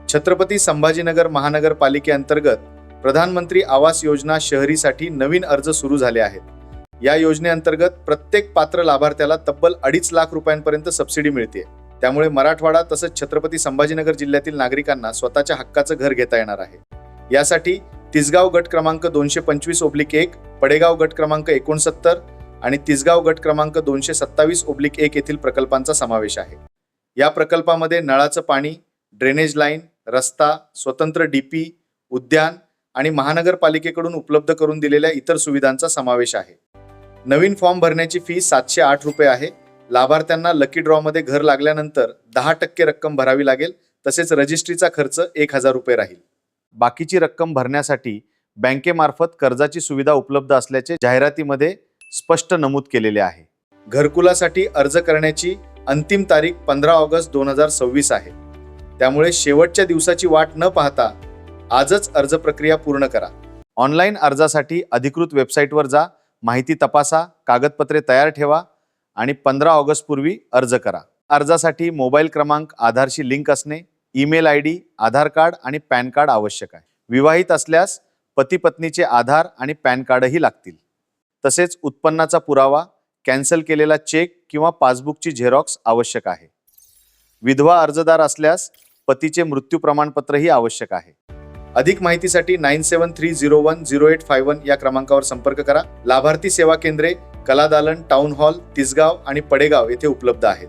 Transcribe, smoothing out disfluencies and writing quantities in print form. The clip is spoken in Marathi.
छत्रपती संभाजीनगर महानगरपालिकेअंतर्गत प्रधानमंत्री आवास योजना शहरीसाठी नवीन अर्ज सुरू झाले आहेत। या योजनेअंतर्गत प्रत्येक पात्र लाभार्थ्याला तब्बल 2.5 लाख रुपयांपर्यंत सबसिडी मिळते। त्यामुळे मराठवाडा तसंच छत्रपती संभाजीनगर जिल्ह्यातील नागरिकांना स्वतःच्या हक्काचं घर घेता येणार आहे। यासाठी तिसगाव गट क्रमांक 225/1, पडेगाव गट क्रमांक 69 आणि तिसगाव गट क्रमांक 227/1 येथील प्रकल्पांचा समावेश आहे। या प्रकल्पामध्ये नळाचं पाणी, ड्रेनेज लाईन, रस्ता, स्वतंत्र डीपी, उद्यान आणि महानगरपालिकेकडून उपलब्ध करून दिलेल्या इतर सुविधांचा समावेश आहे। नवीन फॉर्म भरण्याची फी 708 रुपये आहे। लाभार्थ्यांना लकी ड्रॉ मध्ये घर लागल्यानंतर 10% रक्कम भरावी लागेल। तसेच रजिस्ट्रीचा खर्च 1000 रुपये राहील। बाकीची रक्कम भरण्यासाठी बँकेमार्फत कर्जाची सुविधा उपलब्ध असल्याचे जाहिरातीमध्ये स्पष्ट नमूद केलेले आहे। घरकुलासाठी अर्ज करण्याची अंतिम तारीख 15 ऑगस्ट 2026 आहे। त्यामुळे शेवटच्या दिवसाची वाट न पाहता आजच अर्ज प्रक्रिया पूर्ण करा। ऑनलाईन अर्जासाठी अधिकृत वेबसाईटवर जा, माहिती तपासा, कागदपत्रे तयार ठेवा आणि 15 ऑगस्ट पूर्वी अर्ज करा। अर्जासाठी मोबाईल क्रमांक आधारशी लिंक असणे, ईमेल ID, आधार कार्ड आणि पॅन कार्ड आवश्यक आहे। विवाहित असल्यास पती पत्नीचे आधार आणि पॅन कार्डही लागतील। तसेच उत्पन्नाचा पुरावा, कॅन्सल केलेला चेक किंवा पासबुकची झेरॉक्स आवश्यक आहे। विधवा अर्जदार असल्यास पतीचे मृत्यू प्रमाणपत्रही आवश्यक आहे। अधिक माहितीसाठी 9730100851 या क्रमांकावर संपर्क करा। लाभार्थी सेवा केंद्रे कलादालन, टाउन हॉल, तिसगाव आणि पडेगाव येथे उपलब्ध आहेत।